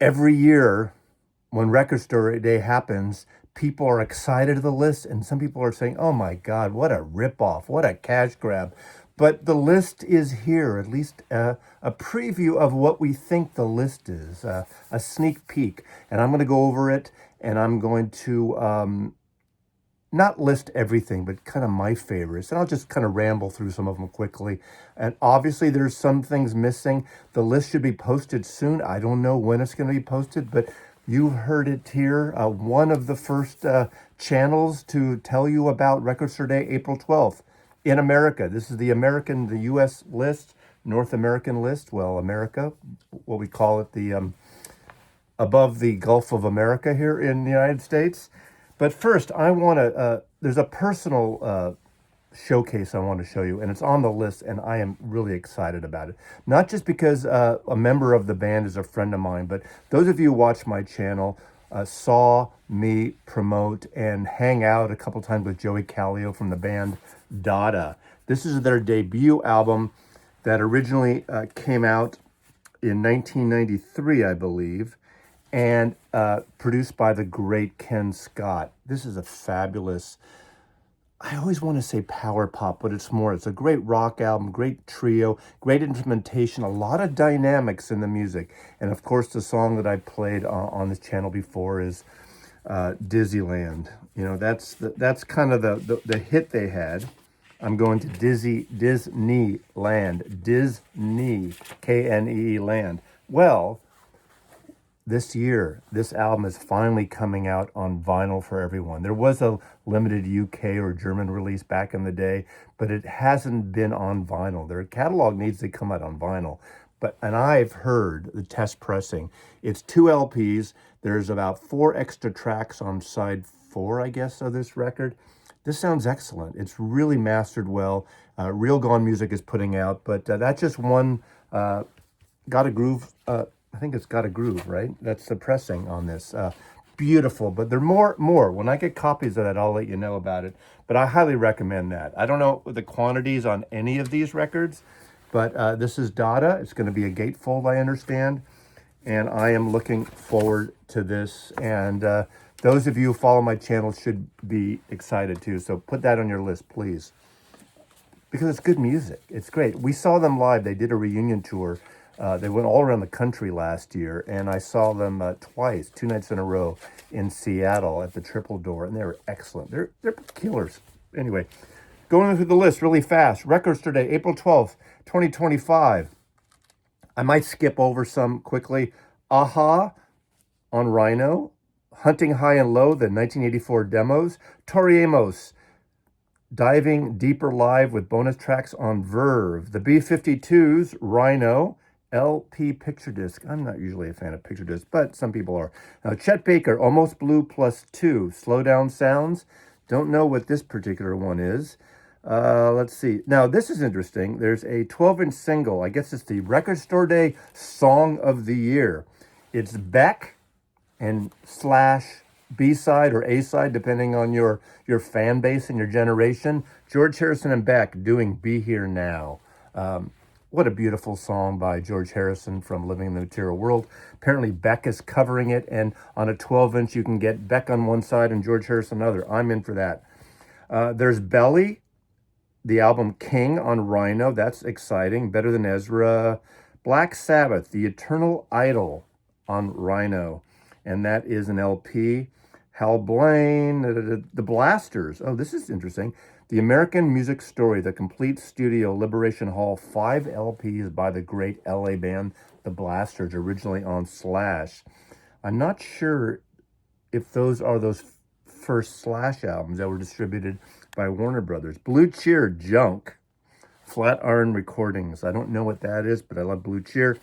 Every year when Record Store Day happens, people are excited to the list, and some people are saying, "Oh my God, what a ripoff! What a cash grab!" But the list is here, at least a preview of what we think the list is, a sneak peek. And I'm going to go over it, and I'm going to not list everything, but kind of my favorites. And I'll just kind of ramble through some of them quickly. And obviously, there's some things missing. The list should be posted soon. I don't know when it's going to be posted, but you've heard it here. One of the first channels to tell you about Record Store Day, April 12th in America. This is the U.S. list, North American list. Well, America, what we call it, the above the Gulf of America here in the United States. But first, I want to, there's a personal showcase I want to show you, and it's on the list, and I am really excited about it. Not just because a member of the band is a friend of mine, but those of you who watch my channel saw me promote and hang out a couple times with Joey Callio from the band Dada. This is their debut album that originally came out in 1993, I believe, and produced by the great Ken Scott. This is a fabulous, I always want to say power pop, but it's more. It's a great rock album, great trio, great instrumentation, a lot of dynamics in the music. And of course, the song that I played on this channel before is Disneyland. You know, that's kind of the hit they had. I'm going to Disneyland, Disney, Knee land. Well, this year, this album is finally coming out on vinyl for everyone. There was a limited UK or German release back in the day, but it hasn't been on vinyl. Their catalog needs to come out on vinyl. And I've heard the test pressing. It's 2 LPs. There's about 4 extra tracks on side 4, I guess, of this record. This sounds excellent. It's really mastered well. Real Gone Music is putting out, but that's just one Got a Groove. I think it's Got a Groove, right? That's the pressing on this. Beautiful, but there are more. When I get copies of that, I'll let you know about it. But I highly recommend that. I don't know the quantities on any of these records, but this is Dada. It's going to be a gatefold, I understand. And I am looking forward to this. And those of you who follow my channel should be excited too. So put that on your list, please. Because it's good music. It's great. We saw them live. They did a reunion tour. They went all around the country last year, and I saw them twice, 2 nights in a row in Seattle at the Triple Door, and they were excellent. They're killers. Anyway, going through the list really fast. Record Store Day, April 12th, 2025. I might skip over some quickly. Aha on Rhino. Hunting High and Low, the 1984 demos. Tori Amos, Diving Deeper Live with bonus tracks on Verve. The B-52s, Rhino, LP picture disc. I'm not usually a fan of picture discs, but some people are. Now, Chet Baker, Almost Blue +2, Slow Down Sounds. Don't know what this particular one is. Let's see. Now, this is interesting. There's a 12-inch single. I guess it's the Record Store Day Song of the Year. It's Beck and slash B-side or A-side, depending on your fan base and your generation. George Harrison and Beck doing Be Here Now. What a beautiful song by George Harrison from Living in the Material World. Apparently Beck is covering it, and on a 12-inch you can get Beck on one side and George Harrison on the other. I'm in for that. There's Belly, the album King on Rhino. That's exciting. Better Than Ezra. Black Sabbath, The Eternal Idol on Rhino. And that is an LP. Hal Blaine, The Blasters. Oh, this is interesting. The American Music Story, The Complete Studio, Liberation Hall, 5 LPs by the great LA band, The Blasters, originally on Slash. I'm not sure if those are those first Slash albums that were distributed by Warner Brothers. Blue Cheer, Junk, Flatiron Recordings. I don't know what that is, but I love Blue Cheer.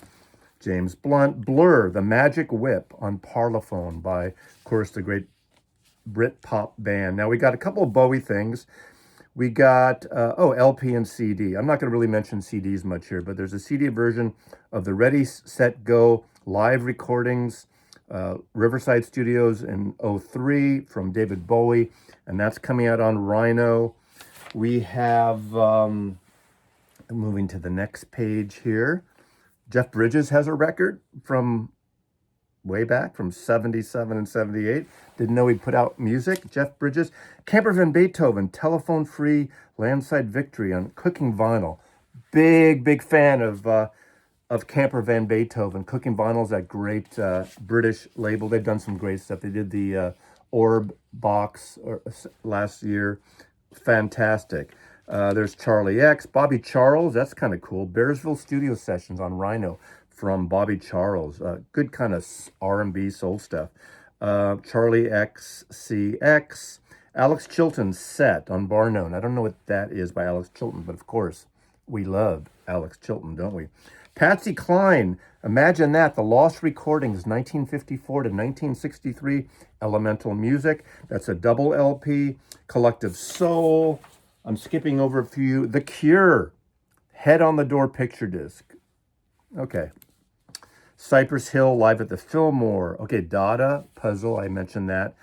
James Blunt, Blur, The Magic Whip on Parlophone by, of course, the great Brit pop band. Now, we got a couple of Bowie things. We got, LP and CD. I'm not going to really mention CDs much here, but there's a CD version of the Ready, Set, Go live recordings, Riverside Studios in '03 from David Bowie, and that's coming out on Rhino. We have, moving to the next page here, Jeff Bridges has a record from way back from 77 and 78. Didn't know he'd put out music. Jeff Bridges. Camper Van Beethoven, Telephone Free, Landside Victory on Cooking Vinyl. Big fan of Camper Van Beethoven. Cooking Vinyl's that great British label. They've done some great stuff. They did the Orb box last year. Fantastic. There's Charlie X, Bobby Charles. That's kind of cool. Bearsville Studio Sessions on Rhino from Bobby Charles. Good kind of R&B soul stuff. Charlie XCX. Alex Chilton's Set on Bar Known. I don't know what that is by Alex Chilton, but of course, we love Alex Chilton, don't we? Patsy Cline. Imagine that. The Lost Recordings, 1954 to 1963. Elemental Music. That's a double LP. Collective Soul. I'm skipping over a few. The Cure. Head on the Door picture disc. Okay. Cypress Hill live at the Fillmore. Okay, Dada, Puzzle, I mentioned that.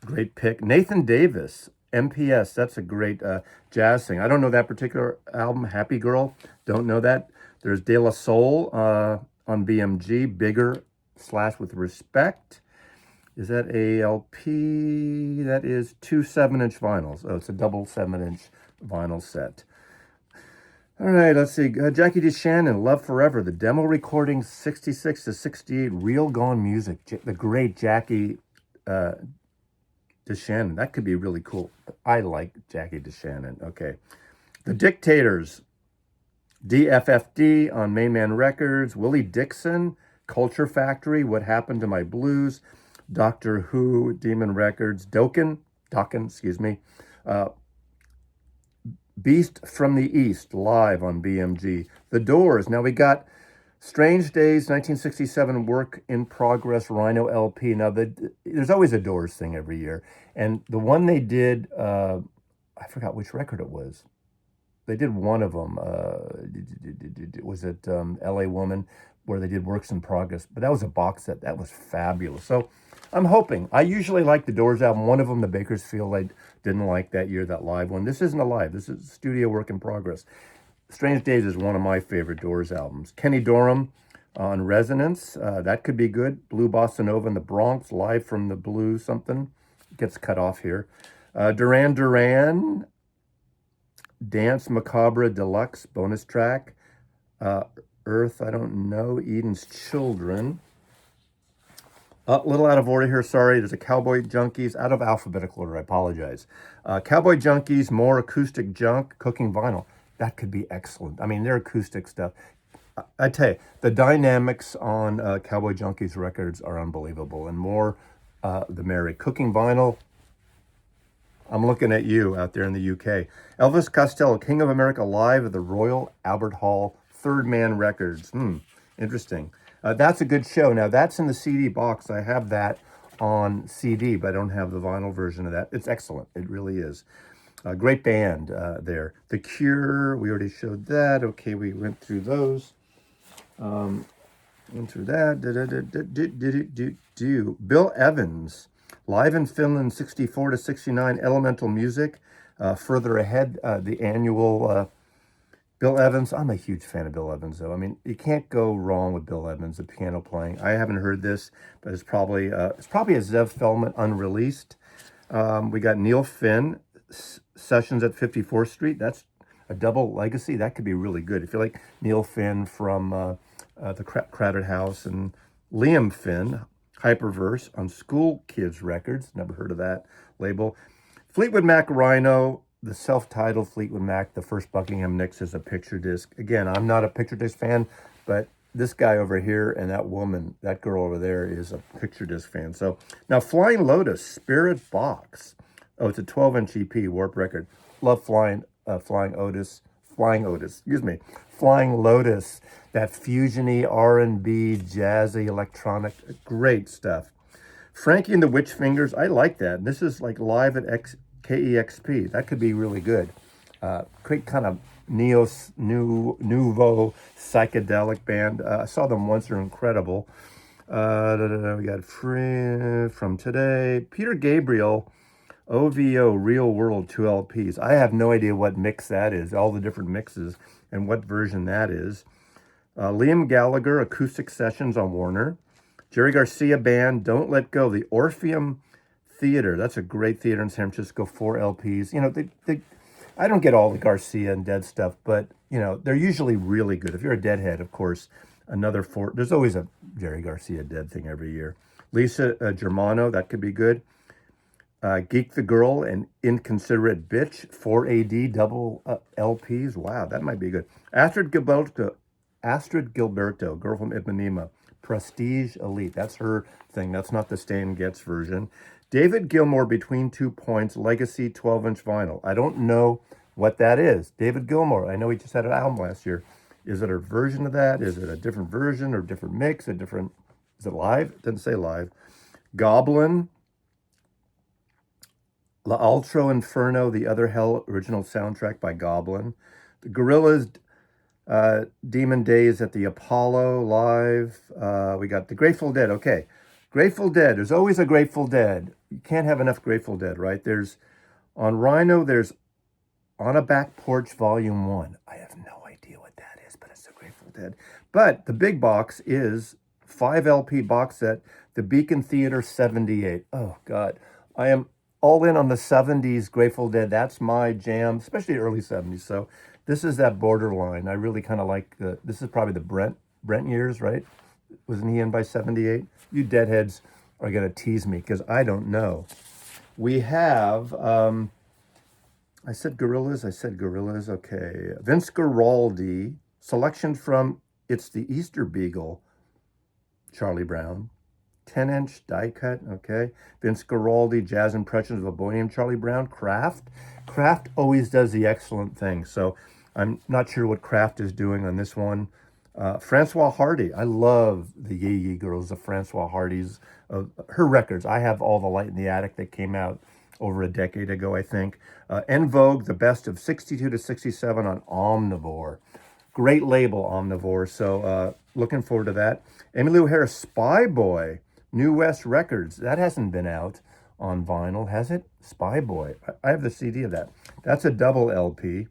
Great pick. Nathan Davis, MPS, that's a great jazz thing. I don't know that particular album, Happy Girl. Don't know that. There's De La Soul on BMG, Bigger / With Respect. Is that a LP? That is 2 7-inch vinyls. Oh, it's a double 7-inch vinyl set. All right, let's see. Jackie DeShannon, Love Forever. The demo recording 66 to 68, Real Gone Music. The great Jackie DeShannon. That could be really cool. I like Jackie DeShannon. Okay. The Dictators. DFFD on Main Man Records. Willie Dixon, Culture Factory, What Happened to My Blues. Doctor Who, Demon Records. Dokken, excuse me. Beast from the East, live on BMG. The Doors. Now we got Strange Days, 1967, Work in Progress, Rhino LP. Now, there's always a Doors thing every year. And the one they did, I forgot which record it was. They did one of them. Was it LA Woman, where they did Works in Progress? But that was a box set. That was fabulous. So I'm hoping. I usually like the Doors album. One of them, the Bakersfield, I didn't like that year, that live one. This isn't a live. This is studio Work in Progress. Strange Days is one of my favorite Doors albums. Kenny Dorham on Resonance. That could be good. Blue Bossa Nova in the Bronx, live from the Blue something. Gets cut off here. Duran Duran. Dance Macabre Deluxe bonus track. Earth, I don't know. Eden's Children. A little out of order here, sorry. There's a Cowboy Junkies, out of alphabetical order, I apologize. Cowboy Junkies, More Acoustic Junk, Cooking Vinyl. That could be excellent. I mean, their acoustic stuff. I tell you, the dynamics on Cowboy Junkies records are unbelievable. And more the merry. Cooking Vinyl, I'm looking at you out there in the UK. Elvis Costello, King of America, live at the Royal Albert Hall, Third Man Records. Interesting. That's a good show. Now, that's in the CD box. I have that on CD, but I don't have the vinyl version of that. It's excellent. It really is. Great band there. The Cure, we already showed that. Okay, we went through those. Went through that. Bill Evans, live in Finland, 64 to 69, Elemental Music. Further ahead, the annual Bill Evans. I'm a huge fan of Bill Evans, though. I mean, you can't go wrong with Bill Evans, the piano playing. I haven't heard this, but it's probably a Zev Feldman unreleased. We got Neil Finn, Sessions at 54th Street. That's a double legacy. That could be really good. If you like Neil Finn from the Crowded House, and Liam Finn, Hyperverse on School Kids Records. Never heard of that label. Fleetwood Mac Rhino, the self-titled Fleetwood Mac, the first Buckingham Nicks is a picture disc. Again, I'm not a picture disc fan, but this guy over here and that woman, that girl over there, is a picture disc fan. So now Flying Lotus, Spirit Box. Oh, it's a 12-inch EP, Warp record. Love Flying Lotus, that fusiony, R&B, jazzy, electronic, great stuff. Frankie and the Witch Fingers, I like that. This is like live at KEXP. That could be really good. Great kind of nouveau psychedelic band. I saw them once. They're incredible. We got From Today. Peter Gabriel, OVO, Real World, 2 LPs. I have no idea what mix that is, all the different mixes, and what version that is. Liam Gallagher, Acoustic Sessions on Warner. Jerry Garcia Band, Don't Let Go. The Orpheum Theater. That's a great theater in San Francisco, 4 LPs. You know, I don't get all the Garcia and Dead stuff, but, you know, they're usually really good. If you're a Deadhead, of course, another 4. There's always a Jerry Garcia Dead thing every year. Lisa Germano, that could be good. Geek the Girl and Inconsiderate Bitch, 4AD double LPs. Wow, that might be good. Astrid Gilberto, Girl from Ipanema, Prestige Elite. That's her thing. That's not the Stan Getz version. David Gilmour, Between 2 Points, Legacy 12-inch vinyl. I don't know what that is. David Gilmour, I know he just had an album last year. Is it a version of that? Is it a different version or different mix? Is it live? It doesn't say live. Goblin, La Altro Inferno, The Other Hell original soundtrack by Goblin. The Gorillaz, Demon Days at the Apollo live. We got the Grateful Dead. Okay, Grateful Dead. There's always a Grateful Dead. You can't have enough Grateful Dead, right? There's on Rhino. There's On a Back Porch Volume 1. I have no idea what that is, but it's the Grateful Dead. But the big box is 5 LP box set. The Beacon Theater 78. Oh God, I am all in on the 70s Grateful Dead. That's my jam, especially early 70s. So this is that borderline. I really kind of like this is probably the Brent years, right? Wasn't he in by 78? You Deadheads are going to tease me because I don't know. We have, I said Gorillaz. Okay. Vince Guaraldi, selection from It's the Easter Beagle, Charlie Brown. 10-inch die cut, okay. Vince Guaraldi, Jazz Impressions of a Boy Named Charlie Brown. Kraft always does the excellent thing. So I'm not sure what Kraft is doing on this one. Francois Hardy. I love the Yee Yee Girls, the Francois Hardy's, her records. I have all the Light in the Attic that came out over a decade ago, I think. En Vogue, the best of 62 to 67 on Omnivore. Great label, Omnivore. So looking forward to that. Emmylou Harris, Spy Boy, New West Records. That hasn't been out on vinyl, has it? Spy Boy. I have the CD of that. That's a double LP.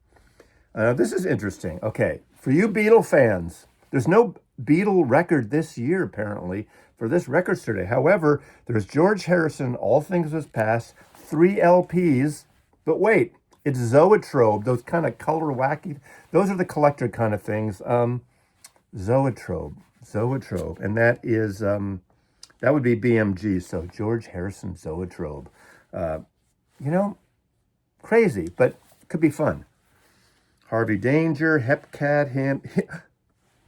This is interesting. Okay, for you Beatle fans, there's no Beatle record this year, apparently, for this record store day. However, there's George Harrison, All Things Must Pass, 3 LPs. But wait, it's Zoetrope, those kind of color wacky. Those are the collector kind of things. Zoetrope. And that is... that would be BMG, so George Harrison Zoetrope. Crazy, but could be fun. Harvey Danger, Hepcat,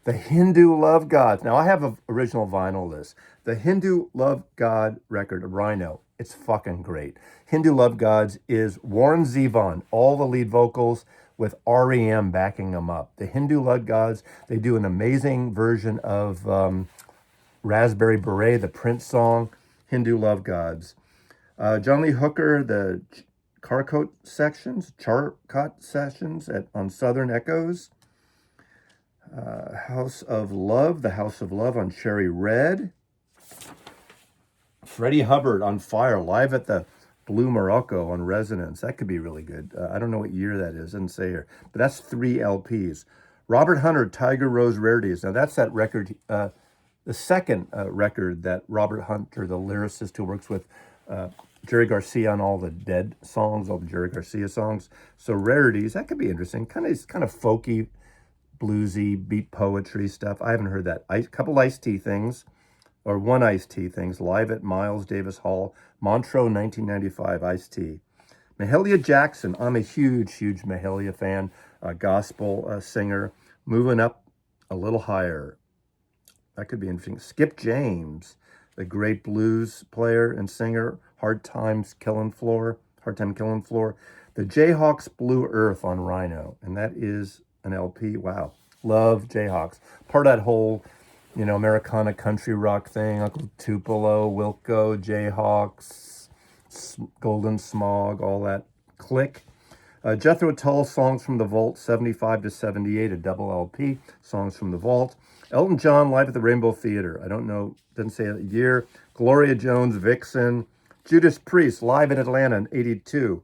the Hindu Love Gods. Now, I have an original vinyl list. The Hindu Love God record, Rhino. It's fucking great. Hindu Love Gods is Warren Zevon, all the lead vocals with REM backing them up. The Hindu Love Gods, they do an amazing version of... Raspberry Beret, the Prince song, Hindu Love Gods. John Lee Hooker, the Charcot Sessions on Southern Echoes. House of Love, the House of Love on Cherry Red. Freddie Hubbard on Fire, live at the Blue Morocco on Resonance. That could be really good. I don't know what year that is, doesn't say here. But that's 3 LPs. Robert Hunter, Tiger Rose Rarities. Now that's that record... the second record that Robert Hunter, the lyricist who works with Jerry Garcia on all the Dead songs, all the Jerry Garcia songs. So Rarities, that could be interesting. Kind of folky, bluesy, beat poetry stuff. I haven't heard that. Couple Ice-T things, or one Ice-T things, live at Miles Davis Hall, Montreux, 1995, Ice-T. Mahalia Jackson, I'm a huge Mahalia fan, gospel singer, moving up a little higher. That could be interesting. Skip James, the great blues player and singer, Hard Time Killing Floor. The Jayhawks Blue Earth on Rhino, and that is an LP. Wow, love Jayhawks. Part of that whole, Americana country rock thing. Uncle Tupelo, Wilco, Jayhawks, Golden Smog, all that click. Jethro Tull, Songs from the Vault, 75 to 78, a double LP, Songs from the Vault. Elton John, live at the Rainbow Theater. I don't know, doesn't say a year. Gloria Jones, Vixen. Judas Priest, live in Atlanta in 82.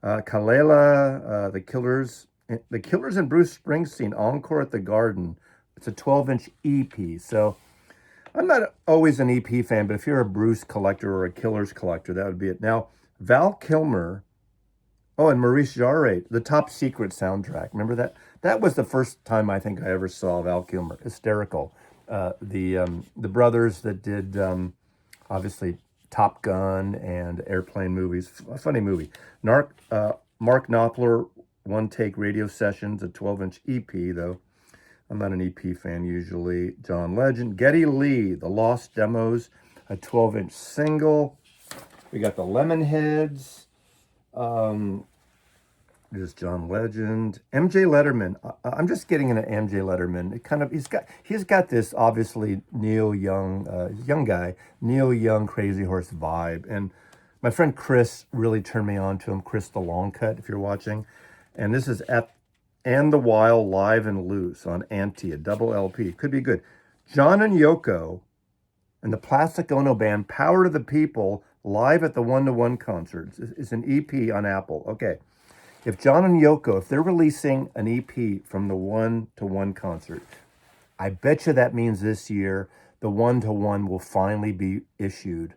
Kalela, The Killers and Bruce Springsteen, Encore at the Garden. It's a 12-inch EP. So I'm not always an EP fan, but if you're a Bruce collector or a Killers collector, that would be it. Now, Val Kilmer, oh, and Maurice Jarre, the Top Secret soundtrack. Remember that? That was the first time I think I ever saw Val Kilmer. Hysterical. The brothers that did obviously Top Gun and airplane movies. A funny movie. Mark Knopfler, One Take Radio Sessions, a 12-inch EP though. I'm not an EP fan usually. John Legend. Geddy Lee, The Lost Demos, a 12-inch single. We got the Lemonheads. There's John Legend. MJ Letterman. I'm just getting into MJ Letterman. It kind of he's got this obviously Neil Young, young guy, Neil Young Crazy Horse vibe. And my friend Chris really turned me on to him. Chris the Long Cut, if you're watching. And this is at And the Wild Live and Loose on Auntie, a double LP. Could be good. John and Yoko and the Plastic Ono Band, Power to the People, live at the One-to-One concerts. It's an EP on Apple. Okay. If John and Yoko, if they're releasing an EP from the One-to-One concert, I bet you that means this year the One-to-One will finally be issued.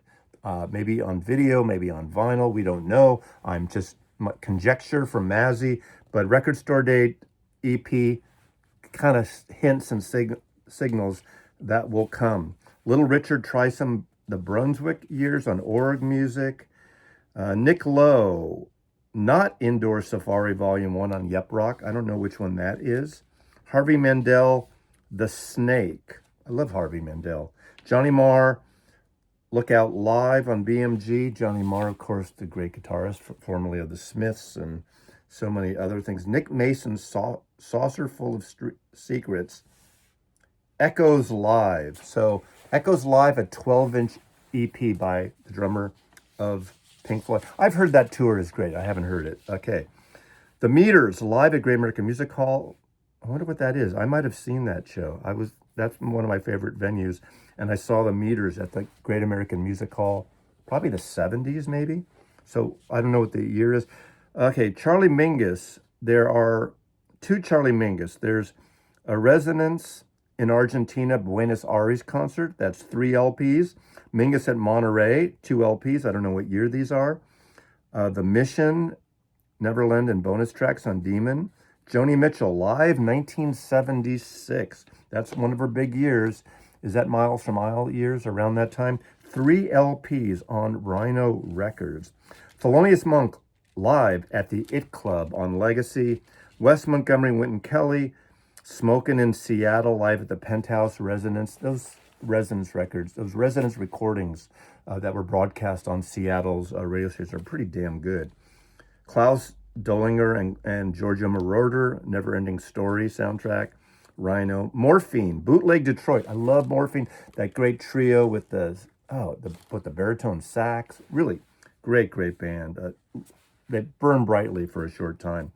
Maybe on video, maybe on vinyl. We don't know. I'm just conjecture from Mazzy. But record store date, EP, kind of hints and signals that will come. Little Richard tries some the Brunswick years on Org Music. Nick Lowe, not Indoor Safari Volume 1 on Yep Rock. I don't know which one that is. Harvey Mandel, The Snake. I love Harvey Mandel. Johnny Marr, Look Out Live on BMG. Johnny Marr, of course, the great guitarist, formerly of the Smiths and so many other things. Nick Mason's Saucer Full of Secrets. Echoes Live. So Echoes Live, a 12-inch EP by the drummer of Pink Floyd. I've heard that tour is great. I haven't heard it. Okay. The Meters, live at Great American Music Hall. I wonder what that is. I might have seen that show. That's one of my favorite venues. And I saw the Meters at the Great American Music Hall, probably the 70s maybe. So I don't know what the year is. Okay, Charlie Mingus. There are two Charlie Mingus. There's a Resonance in Argentina, Buenos Aires concert. That's 3 LPs. Mingus at Monterey, 2 LPs. I don't know what year these are. The Mission, Neverland, and bonus tracks on Demon. Joni Mitchell, live 1976. That's one of her big years. Is that Miles from Isle years around that time? 3 LPs on Rhino Records. Thelonious Monk, live at the It Club on Legacy. Wes Montgomery, Wynton Kelly, Smokin' in Seattle, live at the Penthouse Resonance. Those Resonance records, those Resonance recordings that were broadcast on Seattle's radio station are pretty damn good. Klaus Dollinger and Giorgio Moroder, Never Ending Story soundtrack. Rhino. Morphine, Bootleg Detroit. I love Morphine. That great trio with the baritone sax. Really great band. They burn brightly for a short time.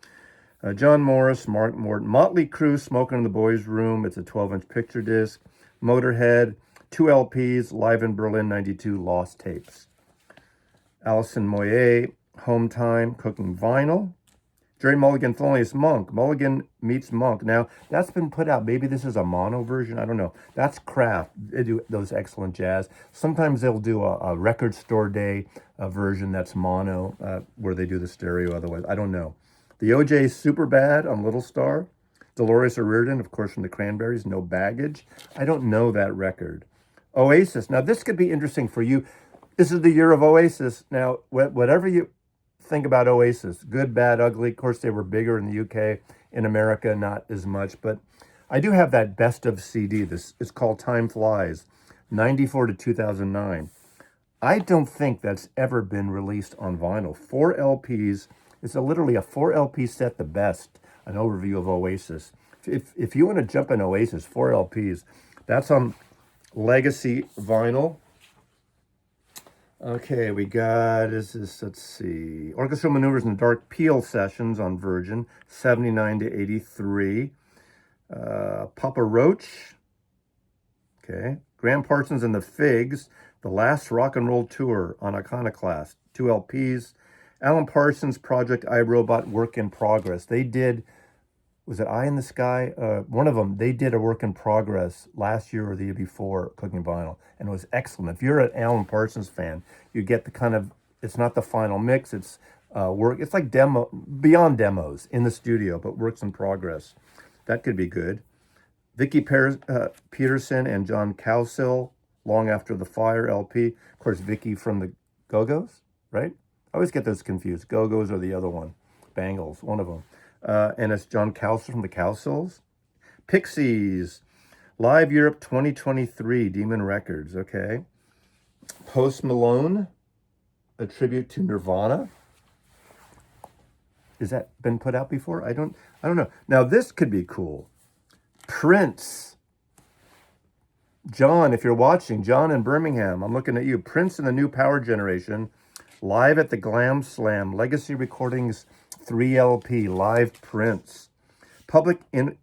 John Morris, Mark Morton, Motley Crue, Smoking in the Boys' Room. It's a 12-inch picture disc. Motorhead, 2 LPs, Live in Berlin 92, Lost Tapes. Alison Moyet, Home Time, Cooking Vinyl. Jerry Mulligan, Thelonious Monk, Mulligan Meets Monk. Now, that's been put out. Maybe this is a mono version. I don't know. That's Kraft. They do those excellent jazz. Sometimes they'll do a record store day version that's mono, where they do the stereo otherwise. I don't know. The OJ's Superbad on Little Star. Dolores O'Riordan, of course, from the Cranberries, No Baggage. I don't know that record. Oasis. Now, this could be interesting for you. This is the year of Oasis. Now, whatever you think about Oasis, good, bad, ugly. Of course, they were bigger in the UK. In America, not as much. But I do have that best of CD. This is called Time Flies, 94 to 2009. I don't think that's ever been released on vinyl. 4 LPs. It's literally a 4 LP set, the best. An overview of Oasis. If you want to jump in Oasis, 4 LPs. That's on Legacy vinyl. Okay, we got, let's see, Orchestral Maneuvers in the Dark, Peel Sessions on Virgin, 79 to 83. Papa Roach, okay. Graham Parsons and the Figs, The Last Rock and Roll Tour on Iconoclast, 2 LPs. Alan Parsons Project iRobot, Work in Progress. They did was it Eye in the Sky? One of them, they did a work in progress last year or the year before, cooking vinyl, and it was excellent. If you're an Alan Parsons fan, you get the kind of, it's not the final mix, it's work, it's like demo, beyond demos in the studio, but works in progress. That could be good. Peterson and John Cowsill, Long After the Fire LP. Of course, Vicky from the Go-Go's, right? I always get those confused. Go-Go's or the other one. Bangles, one of them. And it's John Cowsill from the Cowsills. Pixies, Live Europe 2023, Demon Records, okay. Post Malone, a tribute to Nirvana. Has that been put out before? I don't know. Now this could be cool. Prince. John, if you're watching, John in Birmingham, I'm looking at you. Prince and the New Power Generation, live at the Glam Slam, Legacy Recordings 3LP, live Prince. Public Image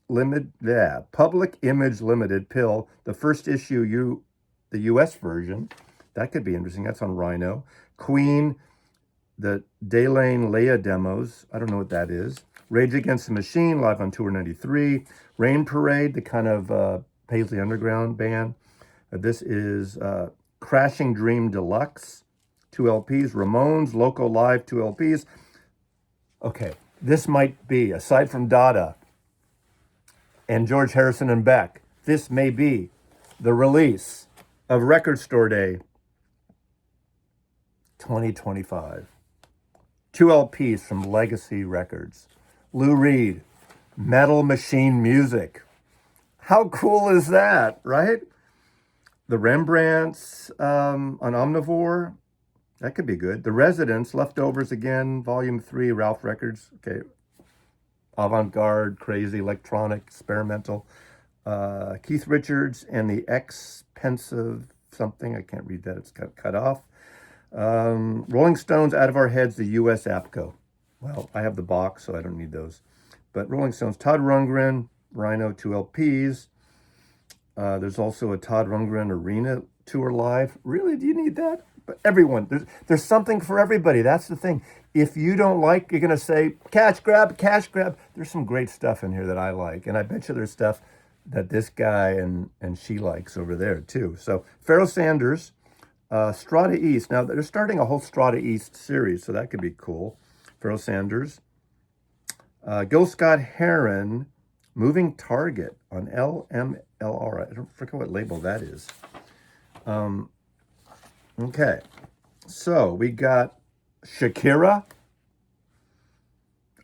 Limited Pill, the first issue, the US version. That could be interesting. That's on Rhino. Queen, the Daylane Leia demos. I don't know what that is. Rage Against the Machine, live on Tour 93. Rain Parade, the kind of Paisley Underground band. This is Crashing Dream Deluxe, 2 LPs. Ramones, Loco Live, 2 LPs. Okay, this might be, aside from Dada and George Harrison and Beck, this may be the release of Record Store Day 2025. 2 LPs from Legacy Records. Lou Reed, Metal Machine Music. How cool is that, right? The Rembrandts on Omnivore. That could be good. The Residents, Leftovers Again, Volume 3, Ralph Records. Okay. Avant-garde, crazy, electronic, experimental. Keith Richards and the Expensive something. I can't read that. It's cut off. Rolling Stones, Out of Our Heads, the U.S. APCO. Well, I have the box, so I don't need those. But Rolling Stones, Todd Rundgren, Rhino, 2 LPs. There's also a Todd Rundgren Arena Tour live. Really? Do you need that? But everyone, there's something for everybody. That's the thing. If you don't like, you're going to say, cash grab, cash grab. There's some great stuff in here that I like. And I bet you there's stuff that this guy and she likes over there, too. So, Pharoah Sanders, Strata East. Now, they're starting a whole Strata East series, so that could be cool. Pharoah Sanders. Gil Scott-Heron, Moving Target on LMLR. I don't forget what label that is. Okay, so we got Shakira,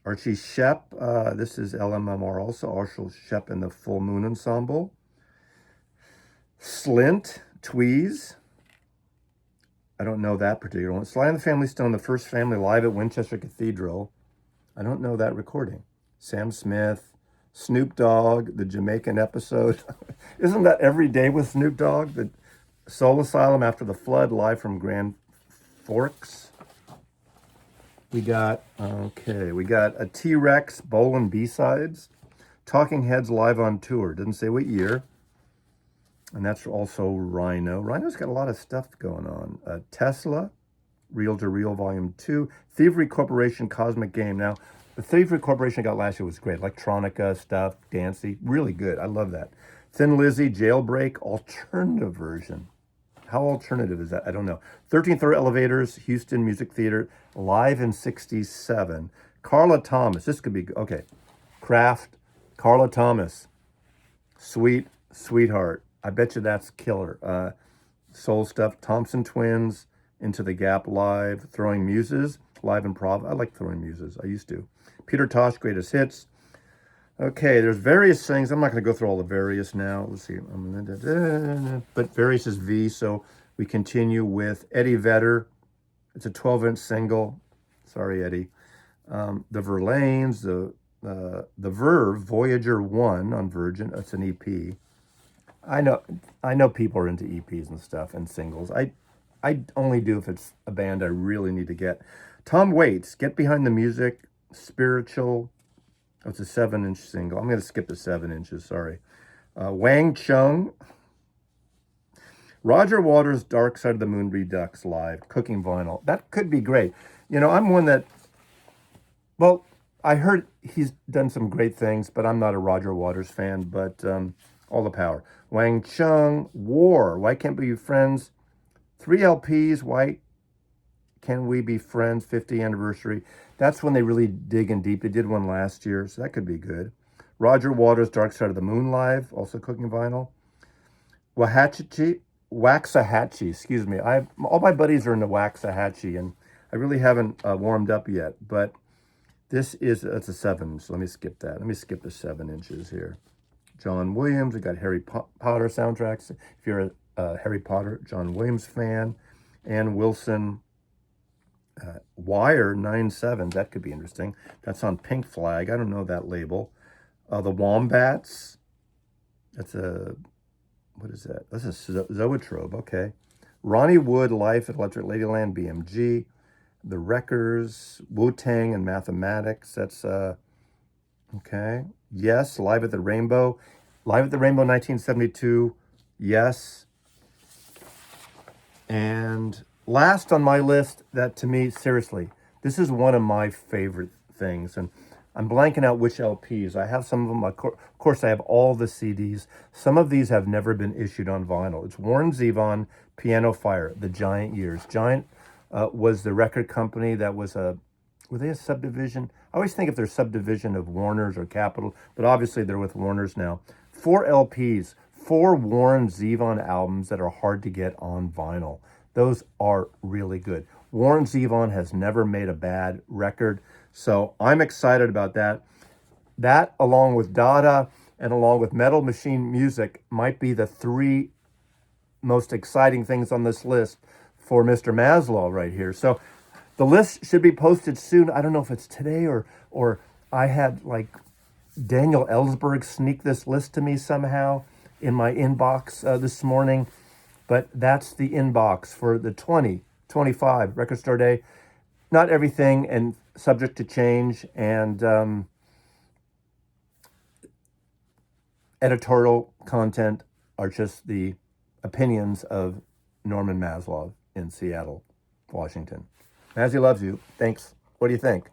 Archie Shepp. This is LMMR also, Archie Shepp and the Full Moon Ensemble. Slint, Tweez. I don't know that particular one. Sly and the Family Stone, The First Family, live at Winchester Cathedral. I don't know that recording. Sam Smith, Snoop Dogg, the Jamaican episode. Isn't that every day with Snoop Dogg? The Soul Asylum After the Flood, live from Grand Forks. We got a T-Rex, Bowl and B-Sides. Talking Heads live on tour. Didn't say what year. And that's also Rhino. Rhino's got a lot of stuff going on. Tesla, Reel to Reel Volume 2. Thievery Corporation, Cosmic Game. Now, the Thievery Corporation I got last year was great. Electronica stuff, dancey, really good. I love that. Thin Lizzy, Jailbreak, alternative version. How alternative is that? I don't know. 13th Floor Elevators, Houston Music Theater, live in 67. Carla Thomas, this could be, okay. Kraft, Carla Thomas, Sweetheart. I bet you that's killer. Soul Stuff, Thompson Twins, Into the Gap live, Throwing Muses, live improv. I like Throwing Muses, I used to. Peter Tosh, Greatest Hits. Okay, there's various things. I'm not going to go through all the various now. Let's see. But various is V, so we continue with Eddie Vedder. It's a 12-inch single. Sorry, Eddie. The Verlaines, the Verve, Voyager 1 on Virgin. That's an EP. I know people are into EPs and stuff and singles. I only do if it's a band I really need to get. Tom Waits, Get Behind the Music, Spiritual. Oh, it's a 7-inch single. I'm going to skip the 7 inches, sorry. Wang Chung. Roger Waters' Dark Side of the Moon Redux live, Cooking Vinyl. That could be great. You know, I'm one that, well, I heard he's done some great things, but I'm not a Roger Waters fan. But all the power. Wang Chung, War. Why can't we be friends? 3 LPs. Why can we be friends? 50th anniversary. That's when they really dig in deep. They did one last year, so that could be good. Roger Waters, Dark Side of the Moon Live, also cooking vinyl. Waxahachie, excuse me. All my buddies are in the Waxahachie, and I really haven't warmed up yet. But it's a 7, so let me skip that. Let me skip the 7 inches here. John Williams, we got Harry Potter soundtracks. If you're a Harry Potter, John Williams fan. Ann Wilson, Wire 9/7, that could be interesting. That's on Pink Flag. I don't know that label. The Wombats, that's what is that? That's a Zoetrope, okay. Ronnie Wood, Life at Electric Ladyland, BMG. The Wreckers, Wu-Tang and Mathematics, that's, okay. Yes, Live at the Rainbow. Live at the Rainbow 1972, yes. And last on my list, that to me, seriously, this is one of my favorite things. And I'm blanking out which LPs. I have some of them. Of course, I have all the CDs. Some of these have never been issued on vinyl. It's Warren Zevon, Piano Fire, The Giant Years. Giant was the record company that was were they a subdivision? I always think if they're subdivision of Warner's or Capitol, but obviously they're with Warner's now. 4 LPs, 4 Warren Zevon albums that are hard to get on vinyl. Those are really good. Warren Zevon has never made a bad record, so I'm excited about that. That, along with Dada and along with Metal Machine Music, might be the 3 most exciting things on this list for Mr. Maslow right here. So the list should be posted soon. I don't know if it's today or I had like Daniel Ellsberg sneak this list to me somehow in my inbox this morning. But that's the inbox for the 2025 Record Store Day. Not everything and subject to change, and editorial content are just the opinions of Norman Maslow in Seattle, Washington. Mazzy loves you. Thanks. What do you think?